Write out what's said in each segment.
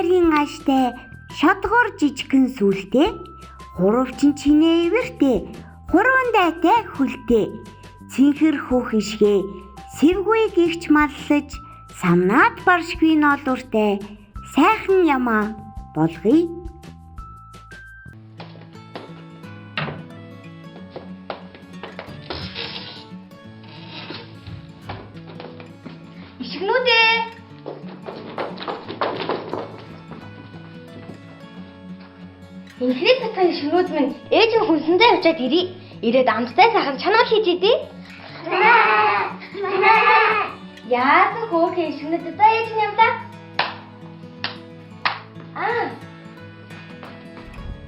нарийн ааштай шатгор жижигхэн сүлтэй, хурвчин чинээ ивэртэй, хурван дайтай хүлтэй, цэнхэр хүүхэн шигээ сэвгүй гихч маллаж, самнаад баршгүй ноолууртай сайхан ямаа болгоё. Ишгнүүдээ. Инхний цацхан ишгнүүд минь ээж нь хүнсэндээ явчаад ирээ. Ирээд амттай сайхан чанар хийж идэ. Яасан хөөхөн ишгнүүд за ээж нь явлаа.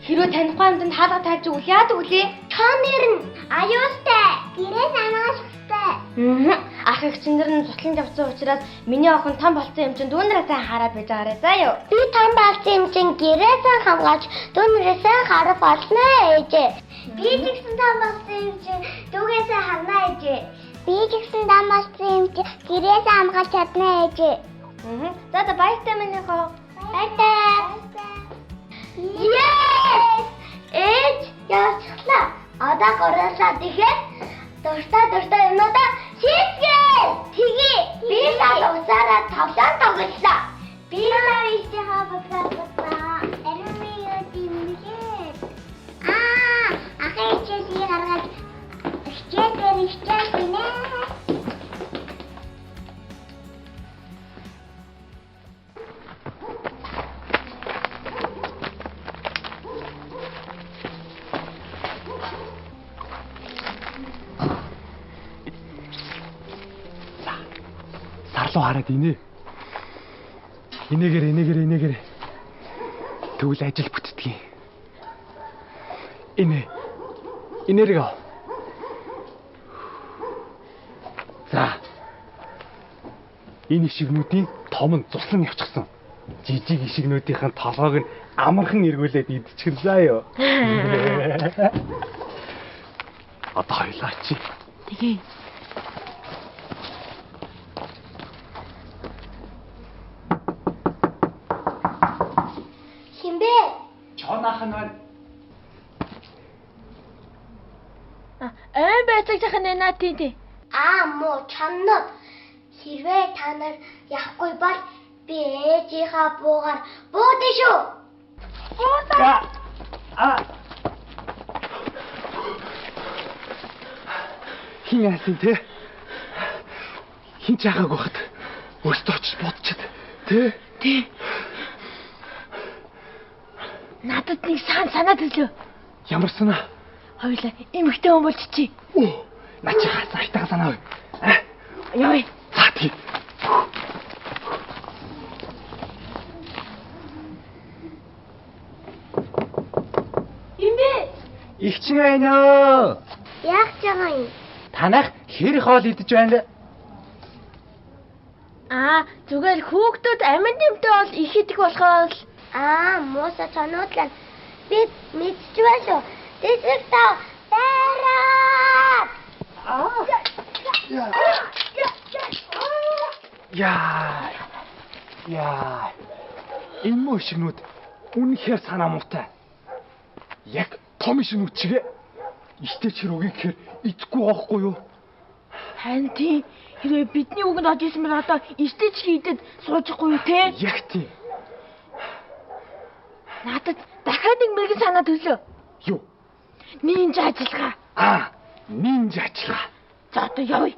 Хэрвээ танихгүй амтанд хаалга тааж өгвөл яадаг үлээ? Чон нэрн аюустай. Гэрээс анааштай. Ах эгчнэр нь сутлан явсан учраас миний охин том болсон юм чинь дүүнэрээ сайн хараад байж байгаарай заа юу. Би том болсон юм чинь гэрээсээ хамгаалж дүүнэрээсээ харах болно ээжээ. Би ч гэсэн том болсон юм чинь дүүгээсээ харна ээжээ. Би ч гэсэн том болсон юм чинь гэрээсээ хамгаалж чадна ээжээ. За баяртай миний хоо. Баяртай. Yes! Ээж явчихлаа. Одоо гороолаад ихэд дуртай юмнуудаа шийдгээ. Тэгээ би лав уцаараа тоглоом тоглолоо. Би лав ичээ бодлоо. Эрмээ димгээ. Ахаа ичээ гаргаад ичээ нэ. Сарлуу хараад инээ. Инээгээр. Тэгвэл ажил бүтдгийг. Инээрээ. За. Энэ ишигнүүдийн том нь цуслан явчихсан. Жижиг ишигнүүдийн толгойг нь амархан эргүүлээд идчихлээ юу. Одоо хоёлаа чи. Тэгээ. Чонахан байна. Байцаг захын наа тий. Муу чаннууд хэрвээ та нар явахгүй бол би ээжийнхаа буугаар буудъя шүү. Хин яасан те? Хин чаагааг байхад өөртөө ч бодчиход те? Тий. Надад нэг санаа төлөө. Ямар санаа? Хоёлаа эмэгтэй хүн болчихъя. Начи хасаалтаа санаа. Яа. За тий. Имбэ. Их чинь байна. Яах ч байгаа юм. Танах хэр хоол идэж байна? Зүгээр хүүхдүүд амин дэмтэй бол их идэх болохоор Мууса чануудлаа. Би мэдчихвээ. Тэсэртээ тараад. Яа. Энэ муу ишигнүүд үнэхээр санаа муутай. Яг том ишигнүүд чигээ. Иштэй чирүүгээ гэхээр идэхгүй байхгүй юу? Харин тий. Хэрвээ бидний үгэнд орж исэн мөр одоо иштэй ч хийдэд суучихгүй юу те? Яг тий. Надад дахиад нэг мэрэгэн санаа төлөө. Юу? Нинж ажиллагаа. Нинж ажиллагаа. За одоо явъя.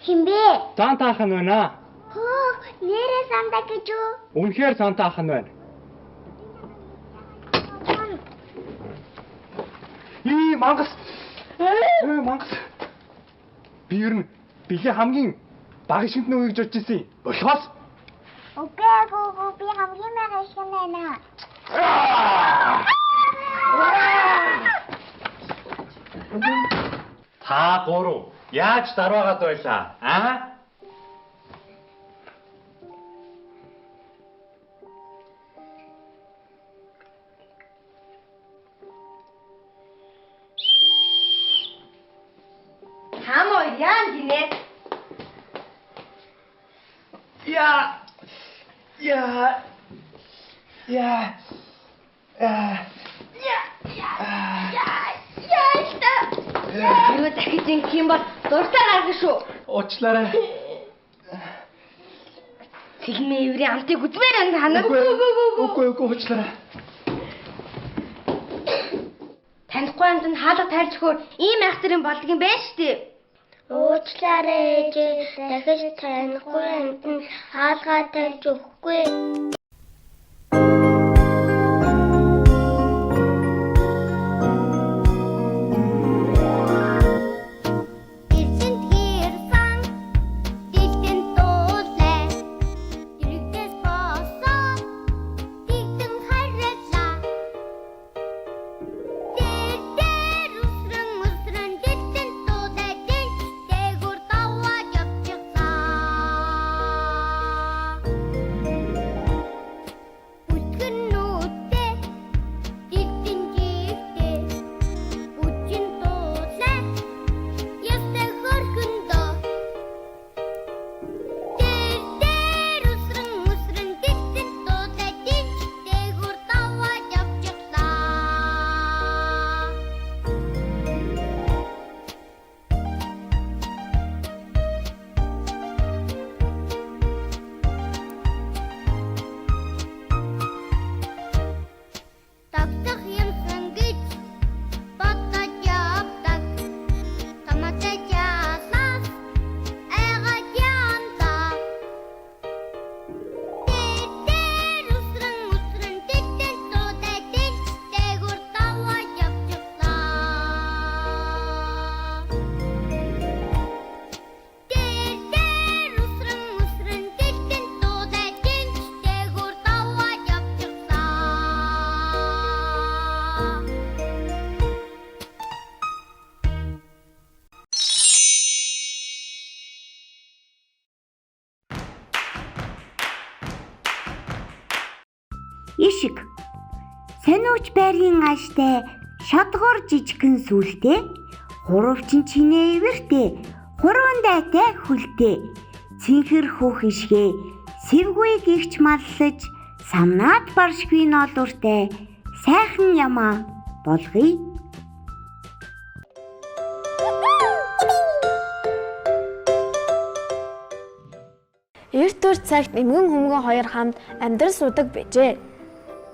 Химбэ? Сантаахан байна. Нэрээ Санта гэж үү? Үнэхээр Сантаахан байна. Мангас. Мангас. Би ер нь бие хамгийн бага шинтэн үе гэж бодож ирсэн. Болохоос. Үгүй би хамгийн бага шинтэн байна. Та гурав яаж дараагаад байлаа? гинэ. Яа. Хэрвээ дахиж ингэх юм бол дуртай гаргана шүү. Уучлаарай. Цэлмээ иврийн амтыг үзмээр энэ ханаа. Үгүй уучлаарай. Танихгүй амт нь хаалга тайлж өгөхөөр ийм айхтар юм болдог юм байна шүү дээ. Уучлаарай ээжээ. Дахиж танихгүй амт нь хаалгаа тавьж өгөхгүй. Ишиг. Сониуч байрын ааштай шатгуур жижигхэн сүлтэй, хуруучин чинээ ивэртэй, хуруун дайтай хүлтэй, цэнхэр хөх ишгээ, сэвгүй гихч маллаж, самнаад баршгүй ноолууртай, сайхан ямаа болгоё. Эрт үр цагт эмгэн хүмгэн хоёр хамт амьдрал суудаг байжээ.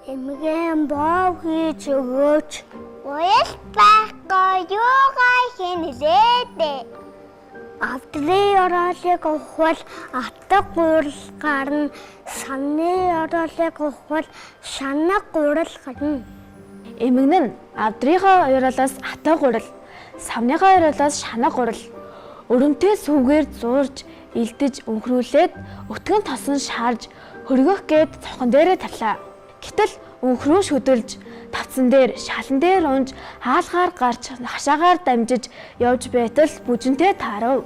Эмгэн боо хийж өгөөч. Уял байхгүй юугаа хийнэлээ. Авдрын оролыг ухвал атга гурал гарна. Санны оролыг ухвал шанаг гурал гарна. Эмгэн нь авдрынхаа оролоос атга гурал, савныхаа оролоос шанаг гурал. Өрөмтэй сүвгээр зуурж, илдэж өнхрүүлээд өтгөн тосон шаарж хөргөх гээд цохон дээрээ тавлаа. Гэтэл өнхрөө шөдөлж тавцсан дээр шалан дээр унж хаалгаар гарч хашаагаар дамжиж явж байтал бүжинтэй таарав.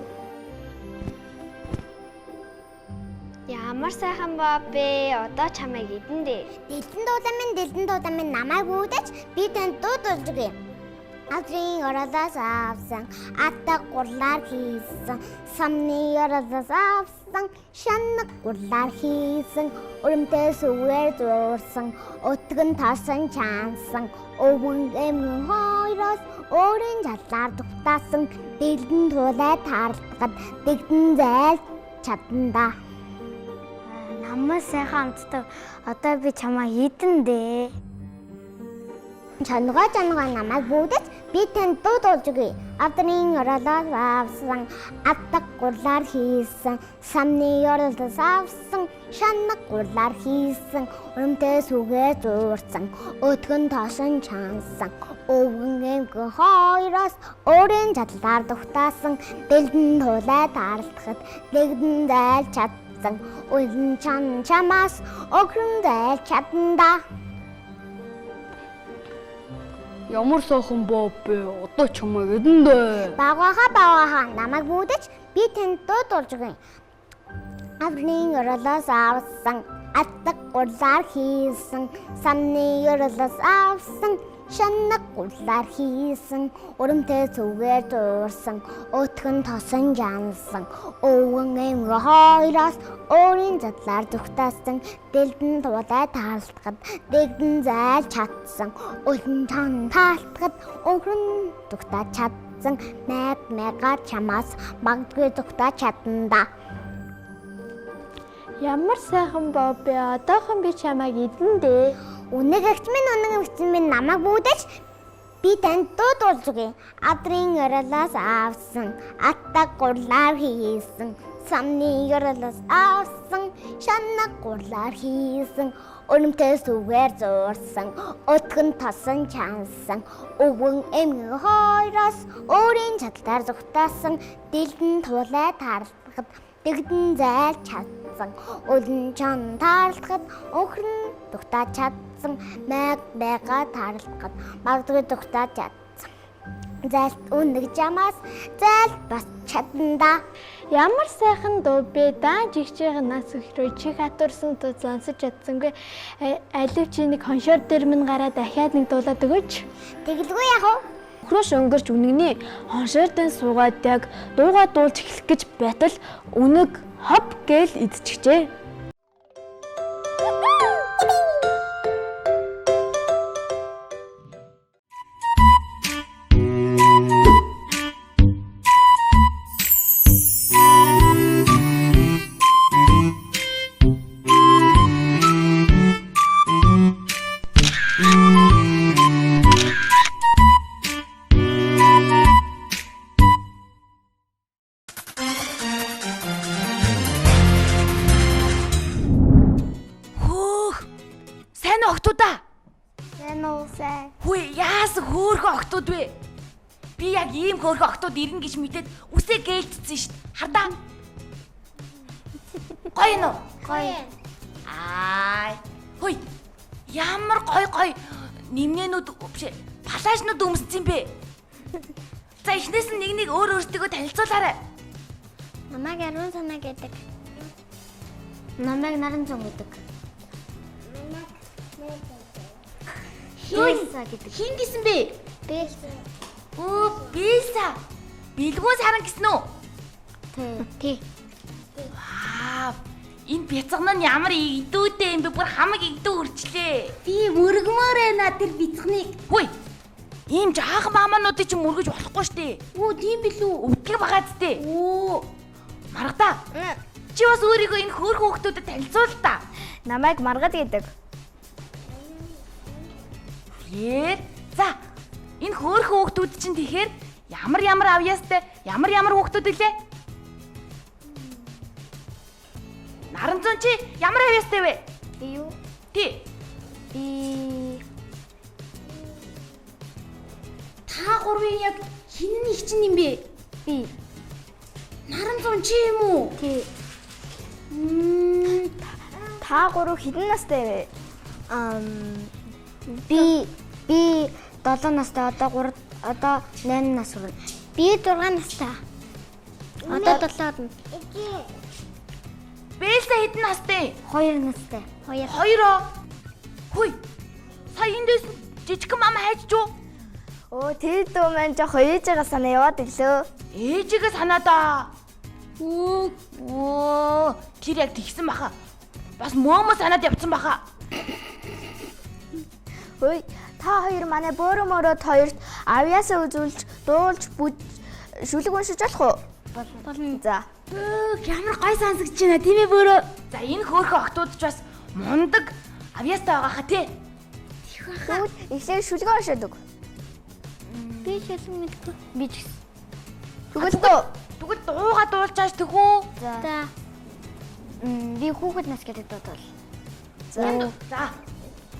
Ямар сайхан баа бэ? Одоо чамайг идэндээ. Дэлдэн дуудаа минь намайг үүдэж би танд дуу дуулж өгье. Авдрын оролоос авсан, атга гурлаар хийсэн, самны оролоос авсан, шанаг гурлаар хийсэн, өрөмтэй сүгээр зуурсан, өтгөн тосон чаансан, өвгөн эмгэн хоёроос өөрийн жаллаар дугтаасан, дэлдэн туулай таарлахад дэгдэн зайл чадандаа. Намайг сайхан амтдаг. Одоо би чамайг идэндээ. Чангаа намайг бүүдэж би танд дуу дуулж өгье. Авдрын оролоос авсан, атга гурлаар хийсэн, самны оролоос авсан, шанаг гурлаар хийсэн, өрөмтэй сүгээ зуурсан, өтгөн тосон чаансан, өвгөн эмгэн хоёроос өөрийн чадлаар дугтаасан, дэлдэн туулай таарлахад дэгдэн зайл чадсан, уйлан чамаас өгрөн зайл чадандаа. Ямар сайхан боо бэ? Одоо чамайг идэндээ. Багааха намайг бүүдэж би танд дуу дуулж өгье. Авдрын оролоос авсан, атдаг гурлаар хийсэн самны ёрлос авсан шаннаг гурлаар хийсэн өрөмтэй зүгээр дуурсан өтгөн тосон жансан өвгөн эмгэ хоёроос өөрийн задлаар зүгтаасан дэлдэн туулай таалтахад дэгдэн зайл чадсан өлн чан таалтахад өнгөрн зүгтаа чадсан мега чамаас магадгүй зүгтаа чадна. Ямар сайхан Бобби одоохон би чамайг эдэндээ. Үнэг агчмын минь намайг бүүдэж би танд дуудуулж өгье. Адрын ёрлоос авсан, атдаг гурлаар хийсэн, самны ёрлоос авсан, шаннаг гурлаар хийсэн, өрөмтэй сүгээр зуурсан, өтгөн тосон чансан, өвгөн эмгэн хоёроос өөрийн чадлаар зүгтаасан, дэлдэн туулай таарлахад дэгдэн зайл чадсан, өлн чон таарлахад өхрөн дугтаа чадсан, мега таарлахад магадгүй дугтаа чадсан. Зайлт үнэг жамаас зайл бас чадна. Ямар сайхан дуу бэ? Даан жигчийн нас өхрөө чих хатуурсан дуу сонсож чадсангүй. Алив чи нэг хоншоор дээр минь гараа дахиад нэг дуулаад өгөөч. Тэгэлгүй яах вэ? Хөрөөш өнгөрч үнэгний хоншоор дээр суугаад яг дуугаа дуулж эхлэх гэж байтал үнэг хоп гээл идчихжээ. Би яг ийм хөөрхөн октод ирнэ гэж мэдээд үсээ гэлцсэн шít. Хардаа. Гоё нөө. Гоё. Хөөе. Ямар гоё нэмнэнүүд биш палажнууд өмссөн бэ? За эхнээс нь нэг өөртөө танилцуулаарай. Намайг Арван санаа гэдэг. Намайг Наран зам гэдэг. Хинса гэдэг. Хин гэсэн бэ? Бэлса. Бэлса. Бэлгүүн саран гэсэн үү? Тий. Вау. Энэ бяцган нь ямар игдүүтэй юм бэ? Бүр хамаг игдүү үрчлээ. Би мөргмөр байна тэр бяцганыг. Хөөе. Ийм жаахан маамаануудыг ч мөргөж болохгүй штэ. Тийм билүү. Өвдлөг байгаа зү. Маргадаа. Чи бас өөрийгөө энэ хөөрхөн хүүхдүүдэд танилцуул та. Намайг Маргад гэдэг. За, энэ хөөрхөн хүүхдүүд чинь тэгэхээр ямар авьяастай, ямар хүүхдүүд илээ? Наранзун чи ямар авьяастай вэ? Би юу? Ти. Та гурвын яг хинэн их чинь юм бэ? Би. Наранзун чи юм уу? Тий. Та гурав хэдэн настай вэ? Би 7 настай, одоо 8 нас хүрнэ. Би 6 настай. Одоо 7. Бэлсэ хэдэн настай? 2 настай. 2. Хүй. Сая эндээс жижигхэн мама хайж юу? Тэр дөө маань жоохон ээжээгээ санаа яваад ирлээ. Ээжигээ санаадаа. Тэр яг тэгсэн баха. Бас мөөмө санаад явцсан баха. Хөөе, та хоёр манай бөөрөмөрөд хоёрт авьяасаа үзүүлж, дуулж, шүлэг уншиж болох уу? Болно. За. Ямар гой сонсогдож байна тийм ээ бөөрөө. За энэ хөөрхөн охтууд ч бас мундаг авьяастай байгаа хаа тий. Тэгвэл эхлээд шүлэг уншаад өг. Би ч хэлсэн мэдгүй. Би ч гэсэн. Тэгвэл дууга дуулчааш төгөө. За. Би хүүхэд нас гэдэг дуудвал. За.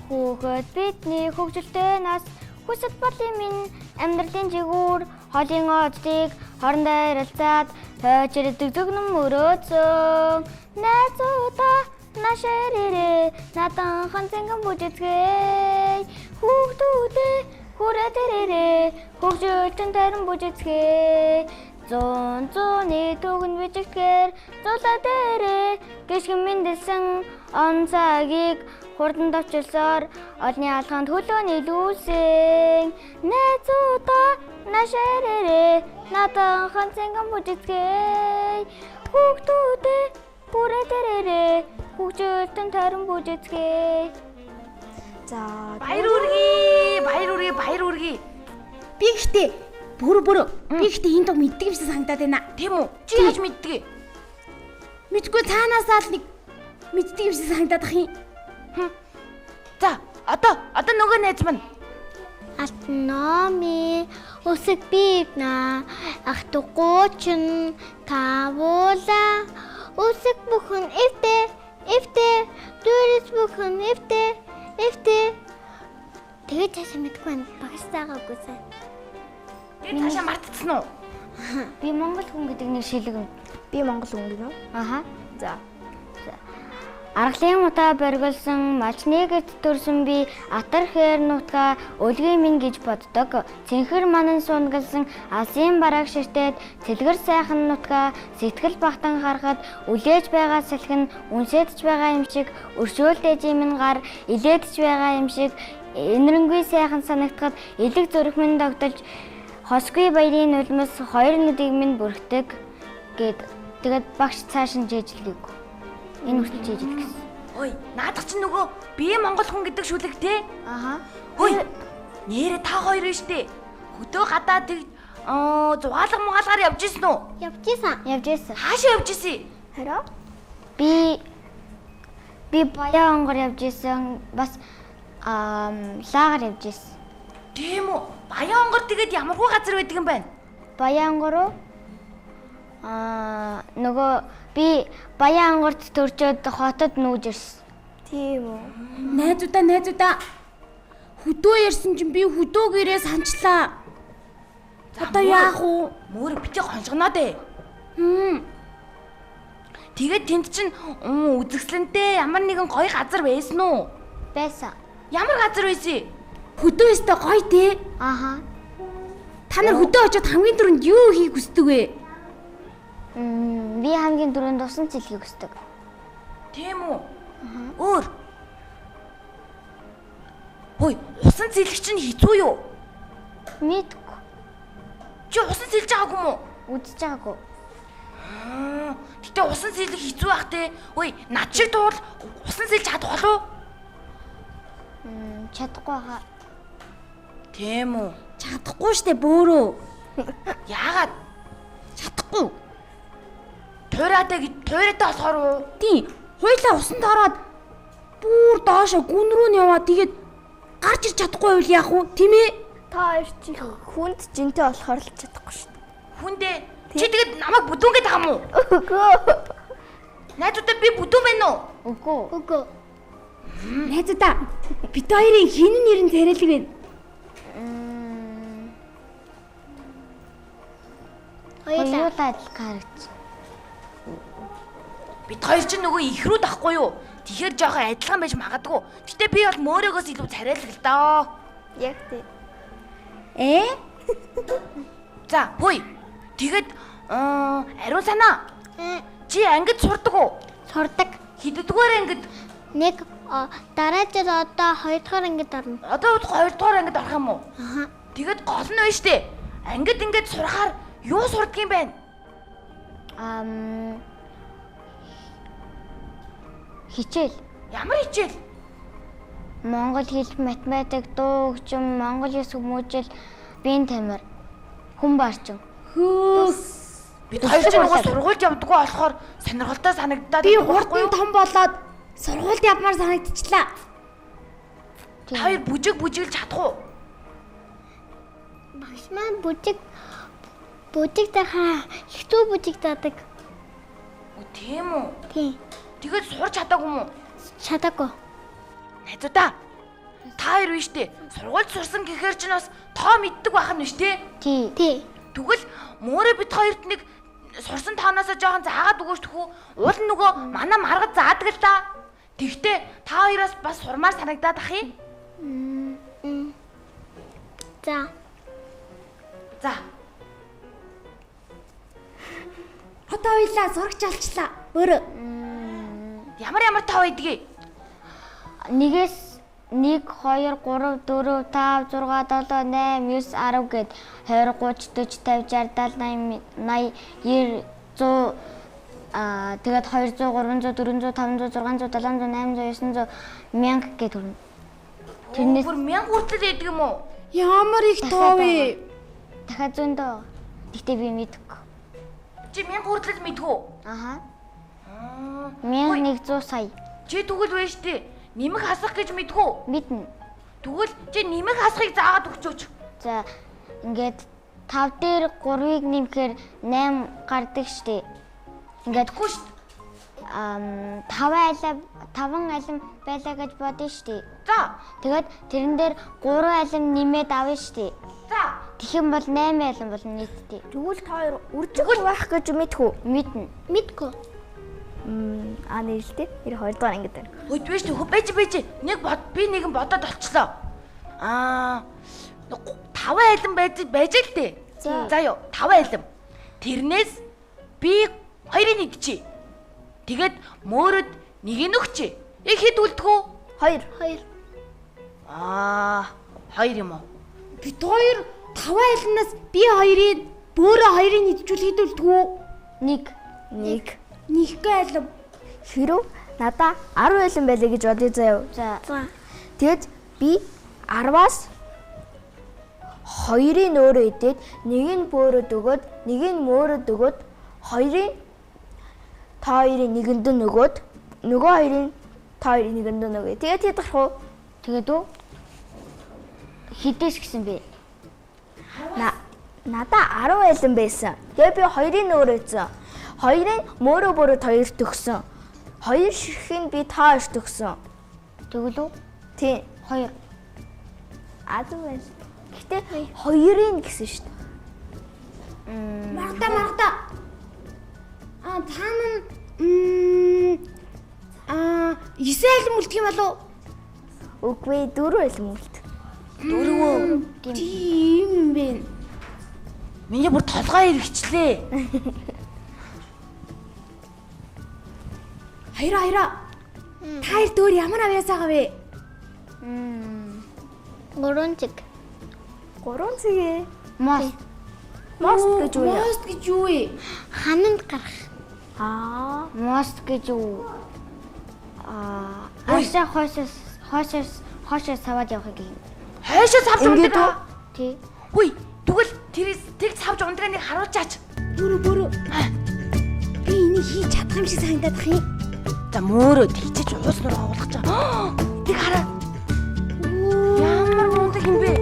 Хүүхэд бидний хөгжилтэй нас хүсэл болын минь амьдралын жигүүр холын оцыг хоорондоо ярилцаад тойчрдаг зүгнэн мөрөөцөн найзуудаа нашэрэрэ надан ханцанган бүжицгээ хүүхдүүдээ хүрээд ирээрээ хөгжилтэн тарин бүжицгээ зүүн зүүний төгн бичгээр зулаа дээрээ гიშгэн мэндэлсэн он цагийг хурдан давчилсаар олны алханд хөлөө нийлүүлсэн. Найзуудаа нашаарэ надахан цэнгэн бүжицгээ. Хүүхдүүдээ бүрэтэрэрэ хүүхдүүдэн тарин бүжицгээ. За Баяр үргээ. Би гэхдээ бүр би гэхдээ энэ дог мэддэг юмсан санагдаад байна. Тийм үү? Чи яаж мэддэг? Мэдгүй цаанаасаа л нэг мэддэг юмсан санагдаад ах юм. За, одоо нөгөө найз маань. Алтноми усэг бивна ахтугуучин тавуула усэг бүхэн эвтэ дөрөс бүхэн эвтэ тэгээд цаашаа мэдгүй байна. Багш заагаагүй сайн. Тэгээд цаашаа мартчихсан уу? Би Монгол хүн гэдэг нэг шилэг юм. би Монгол хүн гинөө. Аха. За. Аргалын утаа боргилсон малчныг төрсөн би атархээр нутгаа өлгийн минь гэж боддог. Цэнхэр манан сунгалсан алсын барааг ширтээд цэлгэр сайхан нутгаа сэтгэл багтан харахад үлээж байгаа салхин үнсэдж байгаа юм шиг өршөөлтэй жимэн гар илээдж байгаа юм шиг энэрэнгүй сайхан санагдахад элэг зүрх минь тогтолж хосгүй баярын нулимс хоёр нүдийг минь бүрхдэг гэд тэгээд багш цааш нь жээжлэгээгүй. Энэ хүртэл жийжил гэсэн. Ой, наадах чинь нөгөө би Монгол хүн гэдэг шүлэг те. Аха. Ой, нэрэ та хоёр нь штэ. Хөдөө гадаа тэг зугаалгаар явж исэн үү? Явж исэн. Хаашаа явж исэн? Хараа? Би Баян онгор явж исэн. Бас лагаар явж исэн. Тийм үү? Баян онгор тэгээд ямархуу газар байдаг юм байна? Баян онгор уу? Нөгөө би Баян онгорт төрчөөд хотод нүүж ирсэн. Тийм үү. Найзуудаа. Хөдөө ярьсан чинь би хөдөөгээрээ санчлаа. Одоо яах вэ? Мөр бити гонжгоноо дээ. Тэгээд тэнд чинь үзэсгэлэнтэй ямар нэгэн гоё газар байсан уу? Байсан. Ямар газар байсан? Хөдөө өстө гоё те. Аха. Та нар хөдөө очиод хамгийн түрүүнд юу хийх хүсдэг вэ? Би хамгийн түрүүнд усан цэлхийг хүсдэг. Тийм үү? Өөр. Хөөе, усан цэлэх чинь хэцүү юу? Мэдгүй. Чи усан цэлж байгаагүй юм уу? Үдчихэж байгаагүй. Гэтэ усан цэлэх хэцүү бах те. Хөөе, над шиг туул усан цэлж чадах болов уу? Чадахгүй хаа. Тийм үү? Чадахгүй штэ бөөрөө. Яагаад? Чадахгүй. Туураатай болохоор уу? Тийм. Хойлоо усанд ороод бүр доошо гүн рүү нь яваа. Тэгээд гарч ирч чадахгүй байвал яах вэ? Тийм ээ? Та хоёр чи хүнд жинтэй болохоор л чадахгүй шүү дээ. Хүндээ. Чи тэгээд намайг бүдүүнгээд байгаа юм уу? Үгүй. Найдуудаа би бүдүүн байна уу? Үгүй. Найзуудаа. Бид хоёрын хин нэрэн царайлаг байна. Хоёулаа адил харагч. Бид хоёр ч нөгөө их рүү дахгүй юу? Тэгэхээр жоохон адилхан байж магадгүй. Гэтэ би бол мөөрөөс илүү царайлаг л доо. Яг тий. За, хөөе. Тэгэд ариун санаа. Чи ангид сурдаг уу? Сурдаг. Хэддүгээр ангид? Нэг дараа жил одоо 2 дахь ангид орно. Одоо 2 дугаар ангид орох юм уу? Аха. Тэгэд гол нь байна штэ. Ангид ингээд сурахаар юу сурдаг юм бэ? Хичээл. Ямар хичээл? Монгол хэл, математик, дуу хөгжим, монгол ёс хүмүүжил, биеийн тамир, хүн барчин. Бид хоёр ч нөгөө сургуульд явдаггүй болохоор сонирхолтой санагдаад Би хурдан том болоод сургуульд явмаар санагдчихлаа. Та хоёр бүжиглж чадах уу? Багш маань бүжиг дахаа хэцүү бүжиг дадаг. Тийм үү? Тийм. Тэгээд сурч чадаагүй юм уу? Чадаагүй. Найзуудаа. Та хоёр биш үү? Сургуульд сурсан гэхээр ч бас тоо мэддэг байх нь биш үү? Тий. Тэгвэл мөөрэ бид хоёрт нэг сурсан тооноосоо жоохон заагаад өгөөч төхөө. Уул нь нөгөө манай маргад заадаг л да. Тэгтээ та хоёроос бас сурмаар санагдаад ах юм. За. Одоо ойлаа сурагч алчлаа. Өөрөө. Ямар тав байдгийг? 1-ээс 1 2 3 4 5 6 7 8 9 10 гээд 20 30 40 50 60 70 80 90 100 тэгээд 200 300 400 500 600 700 800 900 1000 гээд хүрнэ. Тэрнээс Бүр 1000 хүртэл байдаг юм уу? Ямар их тоо вэ? дахиад зөндөө. Гэтэ би мэдэхгүй. Чи 1000 хүртэл мэдгүй. Аха. Аа. 1100 сая. Чи тэгвэл байж тээ. Нимэг хасах гэж мэдгүй. Мэднэ. Тэгвэл чи нимэг хасахыг заагаад өгчөөч. За ингээд 5 дээр 3-ыг нэмэхээр 8 гардаг штеп. Ингээд Тэгэхгүй шүү дээ. 5 алим байлаа гэж бодъё штеп. За. Тэгээд тэрэн дээр 3 алим нэмээд авна штеп. За. Тэгэх юм бол 8 алим болно нийтдээ. Тэгвэл та хоёр үржих байх гэж мэдхүү. Мэднэ. Мэдгүй. Нээлттэй. 92 дугаар ангид байна. Хөөд байж тээ. Байж. Би нэгэн бодоод олчлоо. 5 айлан байж л дээ. За ёо 5 айлан. Тэрнээс би 2-ыг нэгчээ. Тэгээд мөөрөд 1-ийг өгчээ. Хэд үлдэх үү? 2. 2 юм уу? Бид хоёр 5 айлнаас би 2-ыг бөөрө 2-ыг нийтжүүлэхэд үлдгүү. 1. Нэггүй айлм. Хэрв надаа 10 айлм байлаа гэж бодъё заяа. За. Тэгэд би 10-аас 2-ыг өөрөө идээд нэг нь бөөрөд өгөөд нэг нь мөөрөд өгөөд 2-ыг та 2-ыг нэгэнд нь өгөөд нөгөө 2-ыг та 2-ыг нэгэнд нь өгөө. Тэгээд хэд гарах вэ? Тэгээд үү? Хідээс гисэн бэ? Надаа 10 айлан байсан. Тэгээ би 2-ыг өөрөө идсэн. 2-ыг мөөрөө бөөрөд 2-т өгсөн. 2 ширхийг би та 2-т өгсөн. Тэгвэл үү? Тийм. 2. Адуу байж. Гэтэ 2-ыг гэсэн шүү дээ. Маргата. Таан 9 айлан үлдэх юм болов уу? Үгүй 4 айлан үлдэх. 4. Тийм бэ. Миний бүр толгой иргэчлээ. Хайра. Та хоёр дөр ямар авьяасаа гавэ? 3 цэг. 3 цэгээ. Мост. Мост гэж юу вэ? Мост гэж юу вэ? Хананд гарах. Мост гэж юу? Ашаа хойшоос саваад явахыг юм. Хойшоо савж ундаг. Тий. Хүй, тэгвэл тэр савж ундаг нэг харуулчаач. Бөрө. Би энийг хийж чадах юм шиг санагдаад бах юм. За мөөрөд хийчих уус нөр оолгож байгаа. Тэг хараа. Ямар мундаг юм бэ?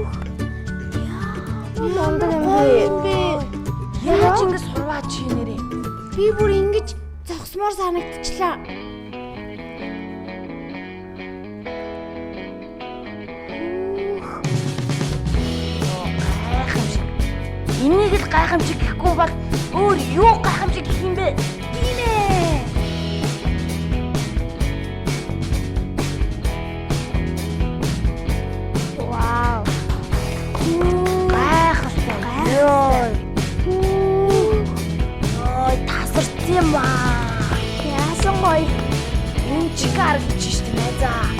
Мундаг юм бэ? Яаж ингэ сурваач чи нэрээ? Би бүр ингэж зогсмоор санагдчихлаа. Энийг л гайхамшиг гэхгүй бол өөр юу гайхамшиг гэх юм бэ? Тийм ээ. Вау. Гайхалтай. Йой. Ой, тасарч юм аа. Яасан гоё. Энэ чиг харагдаж штэ найзаа.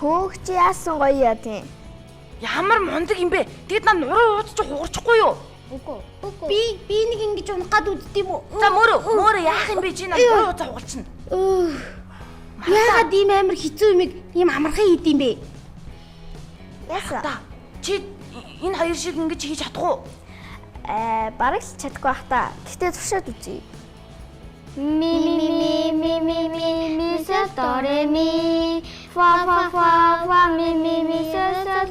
Хөөх чи яасан гоё яа тийм. Ямар мундаг юм бэ? Тэгэд наа нуруу уудчих хугарчихгүй юу? Үгүй. Би нэг ингэж унах гад үддэв үү? За мөрөө яах юм бэ чи наа нуруу уудчих хугалчихна. Яагаад ийм амар хэцүү юмыг ийм амархан хийдэм бэ? Яасан? Та чи энэ хоёр шиг ингэж хийж чадах уу? Бараг л чадахгүй бах та. Гэтэ туршаад үзье. Mi so do re mi fa mi so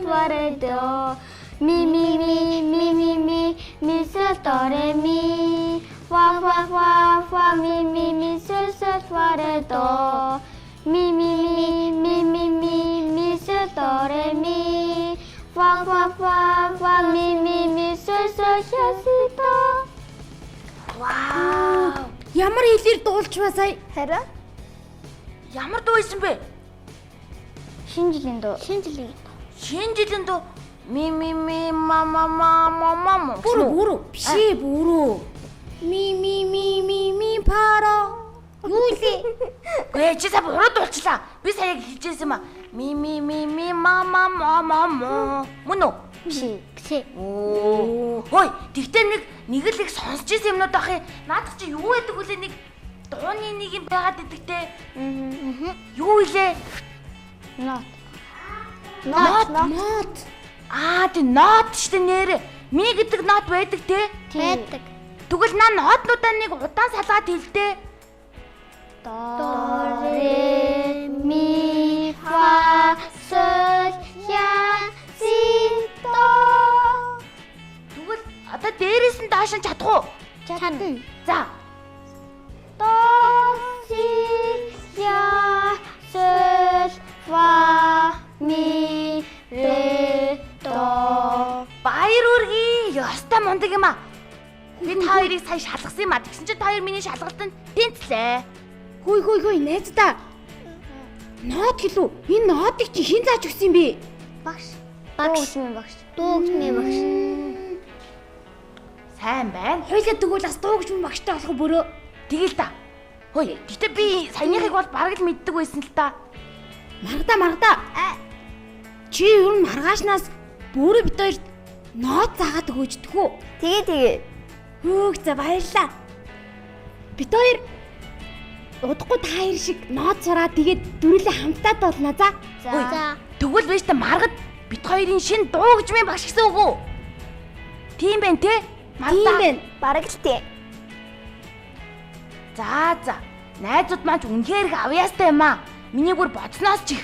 fa re do mi so do re mi fa mi so fa re do mi so do re mi fa mi so si do. Вау! Ямар хэлээр дуулж ба сая? Хараа? Ямар дуу байсан бэ? Шинэ жилийн дуу. Шинэ жилийн дуу ми мама. Бүрөө бишээ бүрөө. Ми пара. Юу лээ? Гээ чи сая буруу дуулчлаа. Би сая яг хэлжсэн юм а. Ми мама мо. Мөн үү? Биш. Хөөе, тэгтээ нэг л их сонсч ирсэн юмнууд ах юм. Наадах чи юу гэдэг вүлээ нэг дууны нэг юм байгаад идэгтэй. Юу илээ? Нот. Тий нот штэ нэрэ. Ми гэдэг нот байдаг те. Байдаг. Тэгвэл наа нотнуудаа нэг удаан салгаад хэлдэ. До ре ми фа соль ля си до. Тэгвэл одоо дээрээс нь доош нь чадах уу? Чадна. За. До си ля соль фа ми ре до. Баяр үргээ. Ёстой мундаг юм а. Би та хоёрыг сая шалгасан юм а. Тэгсэн чинь та хоёр миний шалгалтанд тэнцлээ. Хөөе найздаа. Нот гэлүү. Энэ нотыг чи хэн зааж өгсөн юм бэ? Багш. Дуугчмын багш. Сайн байна. Хойлоо тэгвэл бас дуугчмын багштай болох бөрөө. Тэгэл та. Хөөе, гэтээ би саяныхыг бол бараг л мэддэг байсан л та. Маргада. Чи ер нь маргаашнаас бөөрэ бит хоёрт нот заагаад өгөөждөг үү? Тэгээ. Хөөх за баярлаа. Бит хоёр удахгүй та хоёр шиг нот сураад тэгээд дөрүлээ хамтдаад болно за. За. Тэгвэл биш та маргад бит хоёрын шин дуугчмын багш гэсэн үг үү? Тийм байна те? Тийм байна. Бараг л тий. За. Найзууд маань ч үнэхээр их авьяастай юм аа. Миний бүр бодсноос ч их.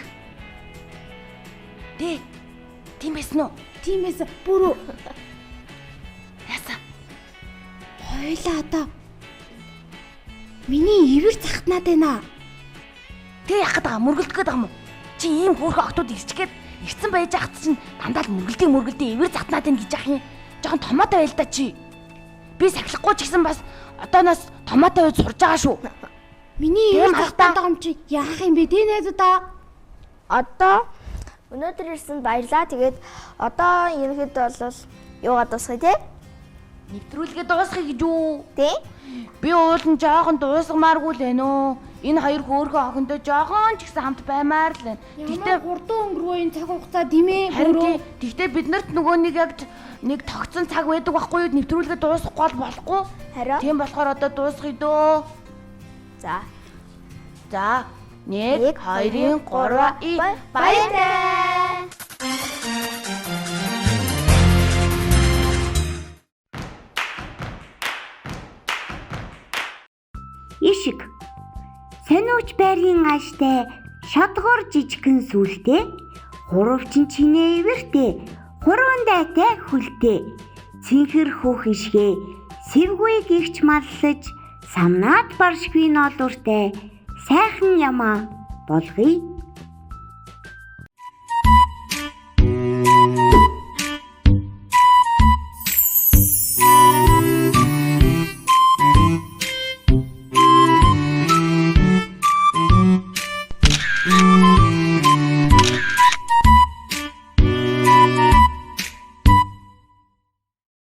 Тэ. Тийм байсан уу? Тиймээс бүрөө Яасан? хойлоо одоо миний ивэр захтнаад байна. Тэ яах гээд байгаа мөргөлдөх гээд байгаа юм уу? Чи ийм хөөрхөн октод ирчгээд ирцэн байж ахт чинь дандаа л мөргөлдөө ивэр затнаад байна гэж ах юм. Жохон томоотой байл та чи. Би сахилахгүй ч гэсэн бас одооноос томоотой байж сурж байгаа шүү. Миний ивэр захтаад байгаа юм чи яах юм бэ? Тэ найзуудаа. Одоо өнөөдөр ирсэнд баярлаа. Тэгээд одоо ерөнхийдөө бол юугаа дуусгая те? Нэвтрүүлгээ дуусгая гэж үү? Тэ? Би уулын жоохон дуусгамааргүй л байна уу? Энэ хоёр хөөрхөн охиндоо жоохон ч гэсэн хамт баймаар л байна. Тэгтээ 3 өнгөрөө энэ цаг хугацаа димээ харин тэгтээ биднэрт нөгөө нэг яг нэг тогтсон цаг байдаг байхгүй юу? Нэвтрүүлгээ дуусгахгүй бол болохгүй. Харин. Тийм болохоор одоо дуусгая дөө. За. 1 2 3 баяртай. Ишиг. Сониуч байрын ааштай шатгуур жижигхэн сүлтэй, хурвчин чинээ ивэртэй, хуруун дайтай хүлтэй, цэнхэр хөөх ишгээ, сэвгүй гихч маллаж, самнаад баршгүй ноолууртай, сайхан ямаа болгоё.